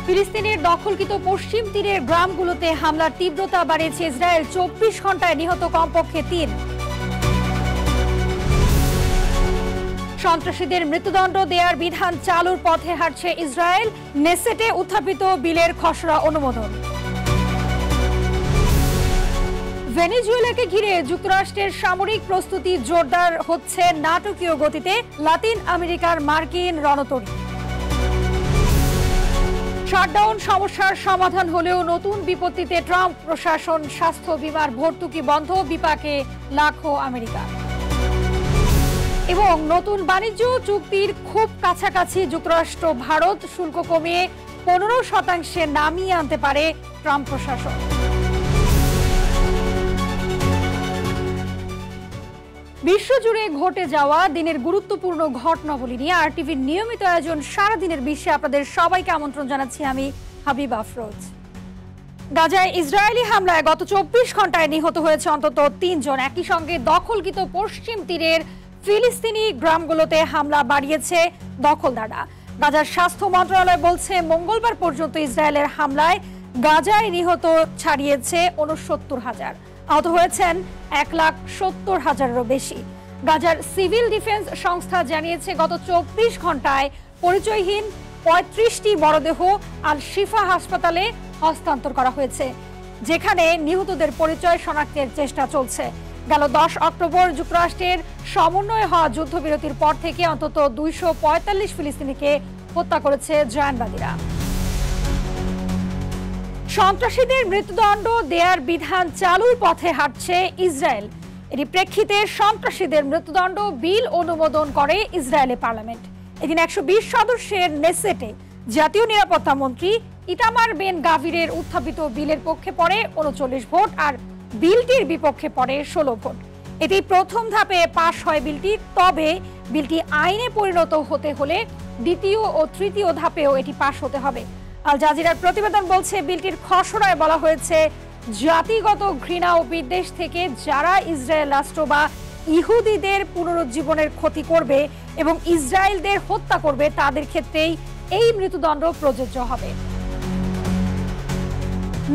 ফিলিস্তিনের দখলকৃত পশ্চিম তীরের গ্রামগুলোতে হামলার তীব্রতা বাড়িয়েছে ইসরায়েল। 24 ঘন্টায় নিহত কমপক্ষে 3। সন্ত্রাসীদের মৃত্যুদণ্ড দেওয়ার বিধান চালুর পথে হাঁটছে ইসরায়েল। নেসেটে উত্থাপিত বিলের খসড়া অনুমোদন। ভেনেজুয়েলাকে ঘিরে যুক্তরাষ্ট্রের সামরিক প্রস্তুতি জোরদার হচ্ছে নাটকীয় গতিতে। লাতিন আমেরিকার মার্কিন রণতরী। শাটডাউন সমস্যার সমাধান হলেও নতুন বিপত্তিতে ট্রাম্প প্রশাসন। স্বাস্থ্য বীমার ভর্তুকি বন্ধ, বিপাকে লাখো আমেরিকা। এবং নতুন বাণিজ্য চুক্তির খুব কাছাকাছি যুক্তরাষ্ট্র ভারত। শুল্ক কমিয়ে 15% নামিয়ে আনতে পারে ট্রাম্প প্রশাসন। বিশ্বজুড়ে ঘটে যাওয়া দিনের গুরুত্বপূর্ণ ঘটনাবলী নিয়ে আরটিভির নিয়মিত আয়োজন সারাদিনের বিশ্বে আপনাদের সবাইকে আমন্ত্রণ জানাচ্ছি আমি হাবিবা আফরোজ। গাজায় ইসরায়েলি হামলায় গত 24 ঘন্টায় নিহত হয়েছে অন্তত 3 জন। একই সঙ্গে দখলকৃত পশ্চিম তীরের ফিলিস্তিনি গ্রামগুলোতে হামলা বাড়িয়েছে দখলদাররা। গাজার স্বাস্থ্য মন্ত্রণালয় বলছে মঙ্গলবার পর্যন্ত ইসরায়েলের হামলায় গাজায় নিহত ছাড়িয়েছে 69,000। আহত হয়েছেন 1,70,000-এরও বেশি। গাজার সিভিল ডিফেন্স সংস্থা জানিয়েছে গত 24 ঘন্টায় পরিচয়হীন 35টি মরদেহ আল শিফা হাসপাতালে হস্তান্তর করা হয়েছে, যেখানে নিহতদের পরিচয় শনাক্তের চেষ্টা চলছে। গেল 10 অক্টোবর যুক্তরাষ্ট্রের সমন্বয়ে হওয়া যুদ্ধবিরতির পর থেকে অন্তত 245 ফিলিস্তিনিকে হত্যা করেছে জয়ানবাদীরা। সন্ত্রাসীদের মৃত্যুদণ্ড দেওয়ার বিধান চালুর পথে হাঁটছে ইসরায়েল। এর প্রেক্ষিতে সন্ত্রাসীদের মৃত্যুদণ্ড বিল অনুমোদন করে ইসরায়েলের পার্লামেন্ট। এদিন 120 সদস্যের নেসেটে জাতীয় নিরাপত্তা মন্ত্রী ইটামার বেন গাভিরের উত্থাপিত বিলের পক্ষে পড়ে 39 ভোট আর বিলটির বিপক্ষে পড়ে 16 ভোট। এটি প্রথম ধাপে পাশ হয় বিলটি। তবে বিলটি আইনে পরিণত হতে হলে দ্বিতীয় ও তৃতীয় ধাপেও এটি পাশ হতে হবে। আল জাজিরার প্রতিবেদন বলছে বিলটির খসড়ায় বলা হয়েছে জাতিগত ঘৃণা ও বিদ্বেষ থেকে যারা ইসরায়েল রাষ্ট্র বা ইহুদিদের পুনরুজ্জীবনের ক্ষতি করবে এবং ইসরায়েলদের হত্যা করবে তাদের ক্ষেত্রেই এই মৃত্যুদণ্ড প্রযোজ্য হবে।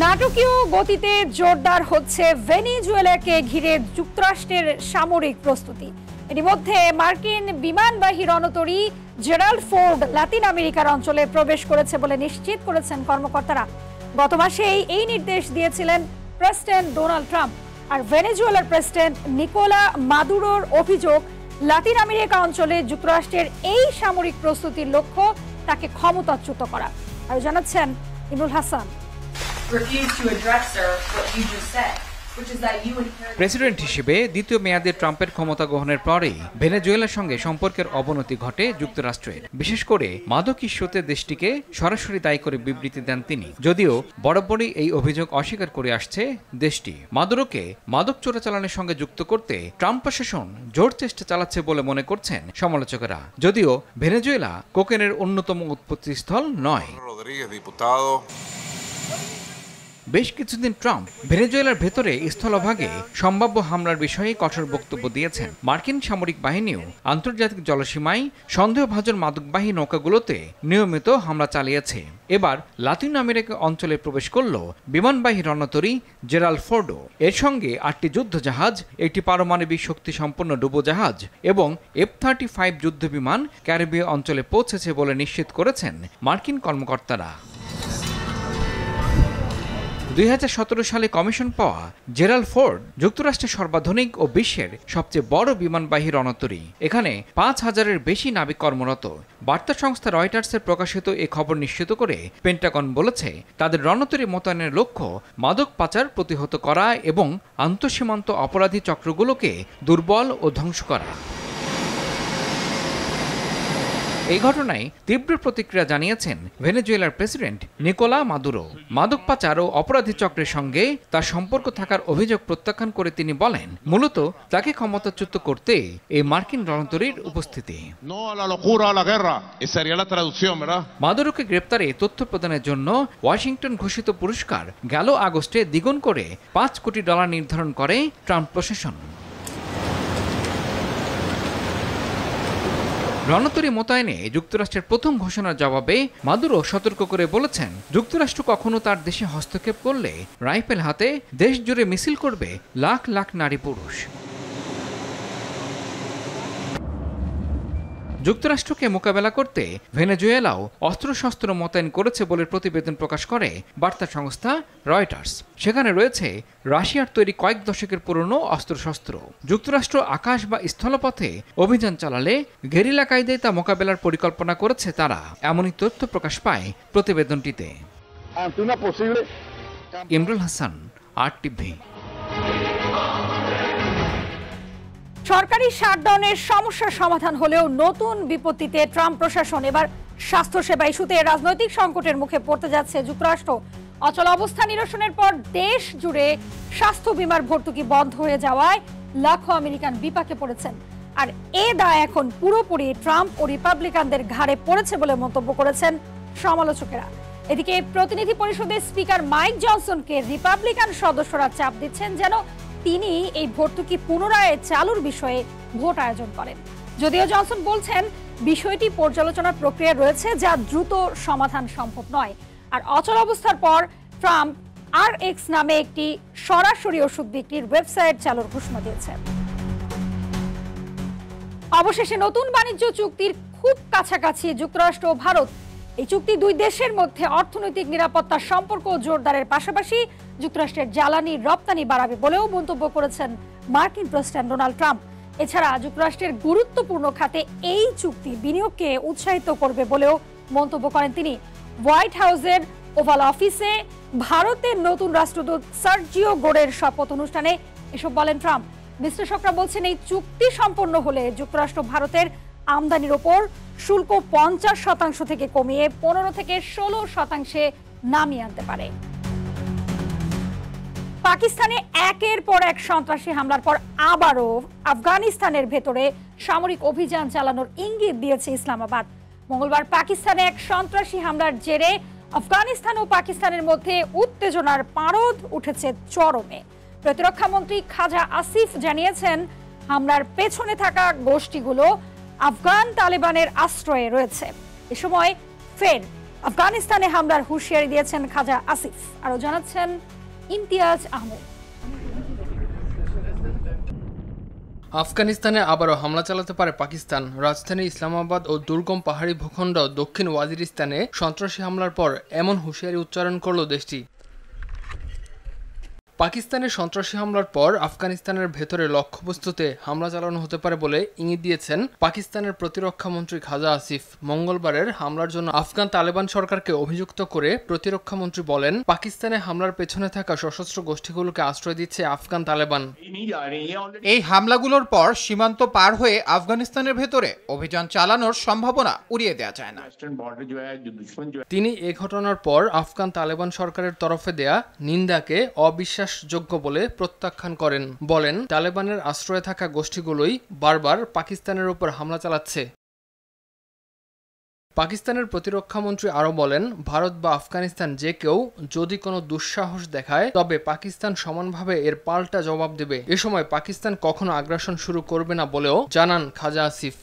নাটকীয় গতিতে জোরদার হচ্ছে ভেনেজুয়েলাকে ঘিরে যুক্তরাষ্ট্রের সামরিক প্রস্তুতি। এর মধ্যে মার্কিন বিমানবাহী রণতরী জেরাল্ড ফোর্ড লাতিন আমেরিকার অঞ্চলে প্রবেশ করেছে বলে নিশ্চিত করেছেন কর্মকর্তারা। গত মাসেই এই নির্দেশ দিয়েছিলেন প্রেসিডেন্ট ডোনাল্ড ট্রাম্প। আর ভেনেজুয়েলার প্রেসিডেন্ট নিকোলা মাদুরোর অভিযোগ, লাতিন আমেরিকা অঞ্চলে যুক্তরাষ্ট্রের এই সামরিক প্রস্তুতির লক্ষ্য তাকে ক্ষমতাচ্যুত করা। আর জানাচ্ছেন ইমরুল হাসান। প্রেসিডেন্ট হিসেবে দ্বিতীয় মেয়াদে ট্রাম্পের ক্ষমতা গ্রহণের পরেই ভেনেজুয়েলার সঙ্গে সম্পর্কের অবনতি ঘটে যুক্তরাষ্ট্রের। বিশেষ করে মাদক ইস্যুতে দেশটিকে সরাসরি দায়ী করে বিবৃতি দেন তিনি। যদিও বরাবরই এই অভিযোগ অস্বীকার করে আসছে দেশটি। মাদুরোকে মাদক চোরাচালানের সঙ্গে যুক্ত করতে ট্রাম্প প্রশাসন জোর চেষ্টা চালাচ্ছে বলে মনে করছেন সমালোচকেরা। যদিও ভেনেজুয়েলা কোকেনের অন্যতম উৎপত্তিস্থল নয়। বেশ কিছুদিন ট্রাম্প ভেনেজুয়েলার ভেতরে স্থলভাগে সম্ভাব্য হামলার বিষয়ে কঠোর বক্তব্য দিয়েছেন। মার্কিন সামরিক বাহিনীও আন্তর্জাতিক জলসীমায় সন্দেহভাজন মাদকবাহী নৌকাগুলোতে নিয়মিত হামলা চালিয়েছে। এবার লাতিন আমেরিকা অঞ্চলে প্রবেশ করল বিমানবাহী রণতরী জেরাল্ড ফোর্ডো। এর সঙ্গে 8টি যুদ্ধজাহাজ, একটি পারমাণবিক শক্তি সম্পন্ন ডুবোজাহাজ এবং F-35 যুদ্ধবিমান ক্যারিবীয় অঞ্চলে পৌঁছেছে বলে নিশ্চিত করেছেন মার্কিন কর্মকর্তারা। 2017 সালে কমিশন পাওয়া জেরাল্ড ফোর্ড যুক্তরাষ্ট্রের সর্বাধুনিক ও বিশ্বের সবচেয়ে বড় বিমানবাহী রণতরী। এখানে 5,000-এর বেশি নাবিক কর্মরত। বার্তা সংস্থা রয়টার্সের প্রকাশিত এ খবর নিশ্চিত করে পেন্টাগন বলেছে তাদের রণতরী মোতায়েনের লক্ষ্য মাদক পাচার প্রতিহত করা এবং আন্তঃসীমান্ত অপরাধী চক্রগুলোকে দুর্বল ও ধ্বংস করা। এই ঘটনায় তীব্র প্রতিক্রিয়া জানিয়েছেন ভেনেজুয়েলার প্রেসিডেন্ট নিকোলা মাদুরো। মাদক পাচার ও অপরাধী চক্রের সঙ্গে তার সম্পর্ক থাকার অভিযোগ প্রত্যাখ্যান করে তিনি বলেন, মূলত তাকে ক্ষমতাচ্যুত করতে এই মার্কিন রণতরীর উপস্থিতি। মাদুরোকে গ্রেপ্তারে তথ্য প্রদানের জন্য ওয়াশিংটন ঘোষিত পুরস্কার গেল আগস্টে দ্বিগুণ করে $5 কোটি নির্ধারণ করে ট্রাম্প প্রশাসন। রণতরী মোতায়েনে যুক্তরাষ্ট্রের প্রথম ঘোষণার জবাবে মাদুরো সতর্ক করে বলেছেন, যুক্তরাষ্ট্র কখনো তার দেশে হস্তক্ষেপ করলে রাইফেল হাতে দেশ জুড়ে মিছিল করবে লাখ লাখ নারী পুরুষ। যুক্তরাষ্ট্রকে মোকাবেলা করতে ভেনেজুয়েলাও অস্ত্রশস্ত্র মোতায়েন করেছে বলে প্রতিবেদন প্রকাশ করে বার্তা সংস্থা রয়টার্স। সেখানে রয়েছে রাশিয়ার তৈরি কয়েক দশকের পুরনো অস্ত্রশস্ত্র। যুক্তরাষ্ট্র আকাশ বা স্থলপথে অভিযান চালালে গেরিলা কায়দায় তা মোকাবেলার পরিকল্পনা করেছে তারা, এমনই তথ্য প্রকাশ পায় প্রতিবেদনটিতে। ইমরুল হাসান, RTV। সরকারি শাটডাউনের সমস্যার সমাধান হলেও নতুন বিপত্তিতে ট্রাম্প প্রশাসন। এবার স্বাস্থ্যসেবা ইস্যুতে রাজনৈতিক সংকটের মুখে পড়তে যাচ্ছে যুক্তরাষ্ট্র। অচল অবস্থা নিরসনের পর দেশ জুড়ে স্বাস্থ্য বীমার ভর্তুকি বন্ধ হয়ে যাওয়ায় লাখো আমেরিকান বিপাকে পড়েছেন। আর এ দায় এখন পুরোপুরি ট্রাম্প ও রিপাবলিকানদের ঘাড়ে পড়েছে বলে মন্তব্য করেছেন সমালোচকেরা। এদিকে প্রতিনিধি পরিষদের স্পিকার মাইক জনসনকে রিপাবলিকান সদস্যরা চাপ দিচ্ছেন যেন তিনি এই ভর্তুকি পুনরায় চালুর বিষয়ে ভোট আয়োজন করেন। যদিও জনসন বলছেন বিষয়টি পর্যালোচনার প্রক্রিয়া রয়েছে, যা দ্রুত সমাধান সম্ভব নয়। আর অচল অবস্থার পর ট্রাম্প RX নামে একটি সরাসরি ওষুধ বিক্রির ওয়েবসাইট চালুর ঘোষণা দিয়েছে। অবশেষে নতুন বাণিজ্য চুক্তির খুব কাছাকাছি যুক্তরাষ্ট্র ও ভারত। এই চুক্তি দুই দেশের মধ্যে অর্থনৈতিক নিরাপত্তার সম্পর্ক জোরদারের পাশাপাশি যুক্তরাষ্ট্রের জ্বালানি রপ্তানি বাড়াবে বলেও মন্তব্য করেছেন মার্কিন প্রেসিডেন্ট ডোনাল্ড ট্রাম্প। এছাড়া যুক্তরাষ্ট্রের গুরুত্বপূর্ণ খাতে এই চুক্তি বিনিয়োগকে উৎসাহিত করবে বলেও মন্তব্য করেন তিনি। হোয়াইট হাউসের ওভাল অফিসে ভারতের নতুন রাষ্ট্রদূত সার্জিও গোরের শপথ অনুষ্ঠানে এসব বলেন ট্রাম্প। বিশ্লেষকরা বলছেন এই চুক্তি সম্পন্ন হলে যুক্তরাষ্ট্র ভারতের আমদানির ওপর শুল্ক 50% থেকে কমিয়ে 15 থেকে 16% নামিয়ে আনতে পারে। পাকিস্তানে একের পর এক সন্ত্রাসী হামলার পর আবারও আফগানিস্তানের ভেতরে সামরিক অভিযান চালানোর ইঙ্গিত দিয়েছে ইসলামাবাদ। মঙ্গলবার পাকিস্তানে এক সন্ত্রাসী হামলার জেরে আফগানিস্তান ও পাকিস্তানের মধ্যে উত্তেজনার পারদ উঠেছে চরমে। প্রতিরক্ষা মন্ত্রী খাজা আসিফ জানিয়েছেন, হামলার পেছনে থাকা গোষ্ঠীগুলো আফগান তালেবানের আশ্রয়ে রয়েছে। এ সময় ফের আফগানিস্তানে হামলার হুঁশিয়ারি দিয়েছেন খাজা আসিফ। আরো জানাচ্ছেন ইমতিয়াজ আহমেদ। আফগানিস্তানে আবারও হামলা চালাতে পারে পাকিস্তান। রাজধানী ইসলামাবাদ ও দুর্গম পাহাড়ি ভূখণ্ড দক্ষিণ ওয়াজিরিস্তানে সন্ত্রাসী হামলার পর এমন হুঁশিয়ারি উচ্চারণ করল দেশটি। পাকিস্তানের সন্ত্রাসী হামলার পর আফগানিস্তানের ভেতরে লক্ষ্যবস্তুতে হামলা চালানো হতে পারে বলে ইঙ্গিত দিয়েছেন পাকিস্তানের প্রতিরক্ষা মন্ত্রী খাজা আসিফ। মঙ্গলবারের হামলার জন্য আফগান তালেবান সরকারকে অভিযুক্ত করে প্রতিরক্ষা মন্ত্রী বলেন, পাকিস্তানে হামলার পেছনে থাকা সশস্ত্র গোষ্ঠীগুলোকে আশ্রয় দিচ্ছে আফগান তালেবান। এই হামলাগুলোর পর সীমান্ত পার হয়ে আফগানিস্তানের ভেতরে অভিযান চালানোর সম্ভাবনা উড়িয়ে দেওয়া যায় না। তিনি এ ঘটনার পর আফগান তালেবান সরকারের তরফে দেয়া নিন্দাকে অবিশ্বাসযোগ্য বলে প্রত্যাখ্যান করেন। বলেন, তালেবানের আশ্রয়ে থাকা গোষ্ঠীগুলোই বারবার পাকিস্তানের উপর হামলা চালাচ্ছে। পাকিস্তানের প্রতিরক্ষা মন্ত্রী আরও বলেন, ভারত বা আফগানিস্তান যে কেউ যদি কোনো দুঃসাহস দেখায় তবে পাকিস্তান সমানভাবে এর পাল্টা জবাব দেবে। এ সময় পাকিস্তান কখনো আগ্রাসন শুরু করবে না বলেও জানান খাজা আসিফ।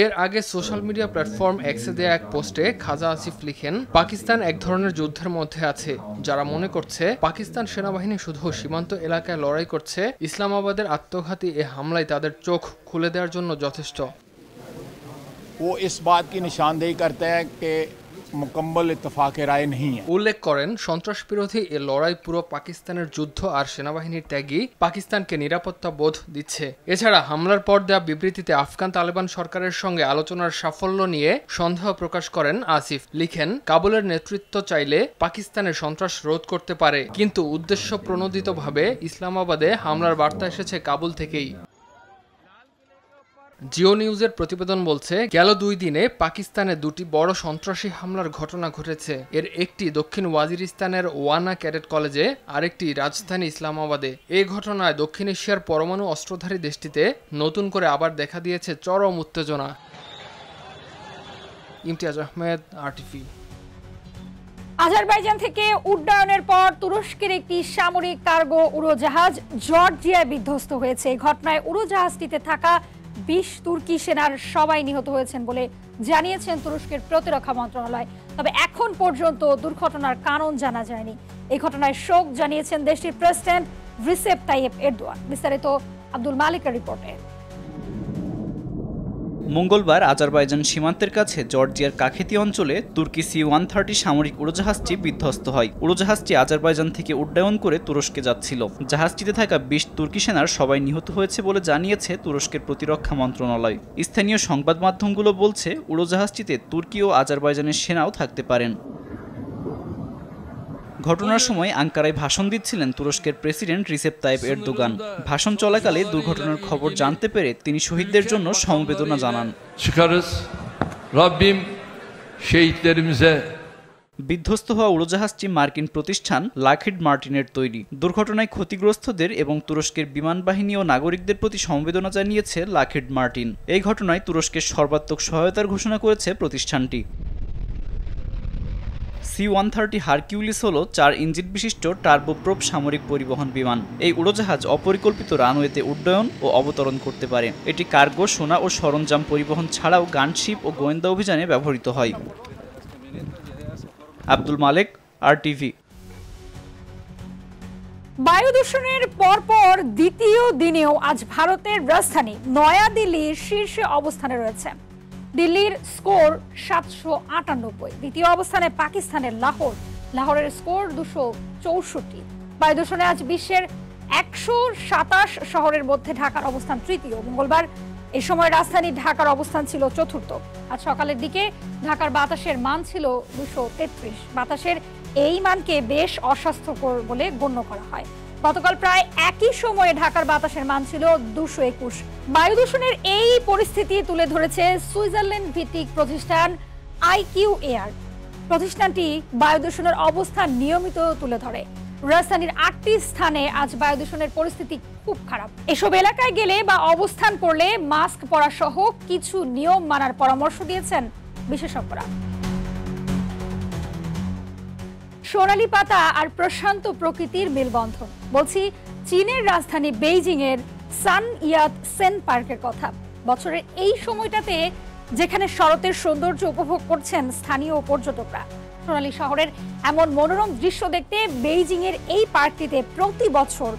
এর আগে সোশ্যাল মিডিয়া প্ল্যাটফর্ম এক্সে দেয়া এক পোস্টে খাজা আসিফ লিখেন, পাকিস্তান এক ধরনের যুদ্ধের মধ্যে আছে। যারা মনে করছে পাকিস্তান সেনাবাহিনী শুধু সীমান্ত এলাকায় লড়াই করছে, ইসলামাবাদের আত্মঘাতী এ হামলায় তাদের চোখ খুলে দেওয়ার জন্য যথেষ্ট। वो इस बात की निशानदेही करता है कि मुकम्मल इत्तेफाक राय नहीं है। উল্লেখ করেন, সন্ত্রাস বিরোধী এ লড়াই পুরো পাকিস্তানের যুদ্ধ আর সেনাবাহিনীর ত্যাগই পাকিস্তানকে নিরাপত্তা বোধ দিচ্ছে। এছাড়া হামলার পর দেওয়া বিবৃতিতে আফগান তালেবান সরকারের সঙ্গে আলোচনার সাফল্য নিয়ে সন্দেহ প্রকাশ করেন আসিফ। লিখেন, কাবুলের নেতৃত্ব চাইলে পাকিস্তানের সন্ত্রাস রোধ করতে পারে, কিন্তু উদ্দেশ্য প্রণোদিতভাবে ইসলামাবাদে হামলার বার্তা এসেছে কাবুল থেকেই। জিও নিউজের প্রতিবেদন বলছে, গেল 2 দিনে পাকিস্তানে 2টি বড় সন্ত্রাসী হামলার ঘটনা ঘটেছে। এর একটি দক্ষিণ ওয়াজিরিস্তানের ওয়ানা ক্যাডেট কলেজে, আরেকটি রাজধানী ইসলামাবাদে। এই ঘটনায় দক্ষিণ এশিয়ার পরমাণু অস্ত্রধারী দেশটিতে নতুন করে আবার দেখা দিয়েছে চরম উত্তেজনা। ইমতিয়াজ আহমেদ, RTV। আজারবাইজান থেকে উড্ডয়নের পর তুরস্কের একটি সামরিক কার্গো উড়োজাহাজ জর্জিয়ায় বিধ্বস্ত হয়েছে। এই ঘটনায় উড়োজাহাজটিতে থাকা 20 তুর্কি সেনার সবাই নিহত হয়েছেন বলে জানিয়েছেন তুরস্কের প্রতিরক্ষা মন্ত্রণালয়। তবে এখন পর্যন্ত দুর্ঘটনার কারণ জানা যায়নি। এই ঘটনায় শোক জানিয়েছেন দেশটির প্রেসিডেন্ট রিসেপ তাইয়েপ এরদোয়ান। বিস্তারিত আব্দুল মালিকের রিপোর্টে। মঙ্গলবার আজারবাইজান সীমান্তের কাছে জর্জিয়ার কাখেতি অঞ্চলে তুর্কি C-130 সামরিক উড়োজাহাজটি বিধ্বস্ত হয়। উড়োজাহাজটি আজারবাইজান থেকে উড্ডয়ন করে তুরস্কে যাচ্ছিল। জাহাজটিতে থাকা 20 তুর্কি সেনার সবাই নিহত হয়েছে বলে জানিয়েছে তুরস্কের প্রতিরক্ষা মন্ত্রণালয়। স্থানীয় সংবাদ মাধ্যমগুলো বলছে উড়োজাহাজটিতে তুর্কি ও আজারবাইজানের সেনাও থাকতে পারেন। ঘটনার সময় আঙ্কারায় ভাষণ দিচ্ছিলেন তুরস্কের প্রেসিডেন্ট রিসেপ তাইয়েপ এরদোগান। ভাষণ চলাকালে দুর্ঘটনার খবর জানতে পেরে তিনি শহীদদের জন্য সমবেদনা জানান। বিধ্বস্ত হওয়া উড়োজাহাজটি মার্কিন প্রতিষ্ঠান লকহিড মার্টিনের তৈরি। দুর্ঘটনায় ক্ষতিগ্রস্তদের এবং তুরস্কের বিমান বাহিনী ও নাগরিকদের প্রতি সমবেদনা জানিয়েছে লকহিড মার্টিন। এই ঘটনায় তুরস্কের সর্বাত্মক সহায়তার ঘোষণা করেছে প্রতিষ্ঠানটি। C-130 হারকিউলিস হল 4 ইঞ্জিন বিশিষ্ট টার্বোপ্রোপ সামরিক পরিবহন বিমান। এই উড়োজাহাজ অপরিকল্পিত রানওয়েতে উড্ডয়ন ও অবতরণ করতে পারে। এটি কার্গো, সোনা ও সরঞ্জাম পরিবহন ছাড়াও গানশিপ ও গোয়েন্দা অভিযানে ব্যবহৃত হয়। আব্দুল মালেক, RTV। বায়ু দূষণের পরপর দ্বিতীয় দিনেও আজ ভারতের রাজধানী নয়াদিল্লির শীর্ষে অবস্থানে রয়েছে। দিল্লির স্কোর 798, দ্বিতীয় অবস্থানে পাকিস্তানের লাহোরের স্কোর 264। বায়ু দূষণে আজ বিশ্বের 127 শহরের মধ্যে ঢাকার অবস্থান তৃতীয়। মঙ্গলবার এই সময় রাজধানী ঢাকার অবস্থান ছিল চতুর্থ। আজ সকালের দিকে ঢাকার বাতাসের মান ছিল 233। বাতাসের এই মানকে বেশ অস্বাস্থ্যকর বলে গণ্য করা হয়। গতকাল প্রায় একই সময়ে ঢাকার বাতাসের মান ছিল 221। বায়ু দূষণের এই পরিস্থিতি তুলে ধরেছে সুইজারল্যান্ড ভিত্তিক প্রতিষ্ঠান IQ Air। প্রতিষ্ঠানটি বায়ু দূষণের অবস্থান নিয়মিত তুলে ধরে। রাজধানীর 8টি স্থানে আজ বায়ু দূষণের পরিস্থিতি খুব খারাপ। এসব এলাকায় গেলে বা অবস্থান করলে মাস্ক পরা সহ কিছু নিয়ম মানার পরামর্শ দিয়েছেন বিশেষজ্ঞরা। সোনালী পাতা আর প্রশান্ত প্রকৃতির মেলবন্ধন। বলছি চীনের রাজধানী বেইজিং এর সান ইয়াত সেন পার্কের কথা। বছরের এই সময়টাতে যেখানে শরতের সৌন্দর্য উপভোগ করছেন স্থানীয় পর্যটকরা। সোনালী শহরের এমন মনোরম দৃশ্য দেখতে বেইজিং এর এই পার্কটিতে প্রতি বছর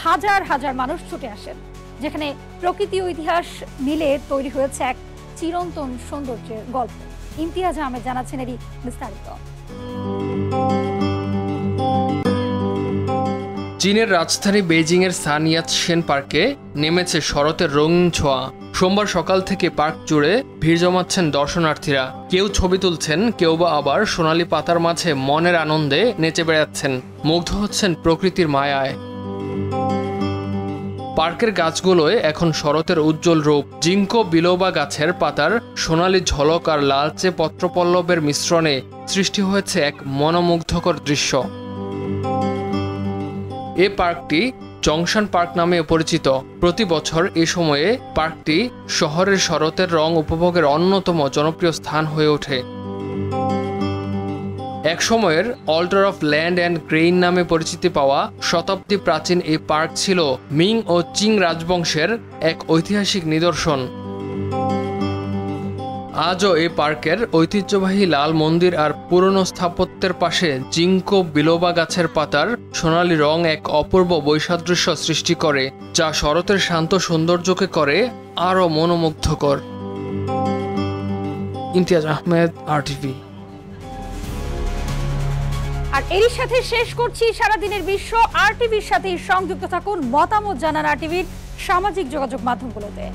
হাজার হাজার মানুষ ছুটে আসেন, যেখানে প্রকৃতি ও ইতিহাস মিলে তৈরি হয়েছে এক চিরন্তন সৌন্দর্যের গল্প। ইমতিয়াজ আহমেদ জানাচ্ছেন এরই বিস্তারিত। চীনের রাজধানী বেইজিং এর সান ইয়াত সেন পার্কে নেমেছে শরতের রঙিন ছোঁয়া। সোমবার সকাল থেকে পার্ক জুড়ে ভিড় জমাচ্ছেন দর্শনার্থীরা। কেউ ছবি তুলছেন, কেউ বা আবার সোনালী পাতার মাঝে মনের আনন্দে নেচে বেড়াচ্ছেন, মুগ্ধ হচ্ছেন প্রকৃতির মায়ায়। পার্কের গাছগুলোয় এখন শরতের উজ্জ্বল রূপ। জিঙ্কো বিলোবা গাছের পাতার সোনালী ঝলক আর লালচে পত্রপল্লবের মিশ্রণে সৃষ্টি হয়েছে এক মনোমুগ্ধকর দৃশ্য। এই পার্কটি জংশন পার্ক নামে পরিচিত। প্রতি বছর এ সময়ে পার্কটি শহরের শরতের রং উপভোগের অন্যতম জনপ্রিয় স্থান হয়ে ওঠে। এক সময়ের altar of land and grain নামে পরিচিতি পাওয়া শতাব্দী প্রাচীন এই পার্ক ছিল মিং ও চিং রাজবংশের এক ঐতিহাসিক নিদর্শন। আজও এই পার্কের ঐতিহ্যবাহী লাল মন্দির আর পুরনো স্থাপত্যের পাশে জিঙ্কো বিলোবা গাছের পাতার সোনালী রং এক অপূর্ব বৈসাদৃশ্য সৃষ্টি করে, যা শরতের শান্ত সৌন্দর্যকে করে আরও মনোমুগ্ধকর। ইমতিয়াজ আহমেদ, RTV। আর এরই সাথে শেষ করছি সারাদিনের বিশ্ব। RTVর সাথে সংযুক্ত থাকুন, মতামত জানান RTVর সামাজিক যোগাযোগ মাধ্যমগুলোতে।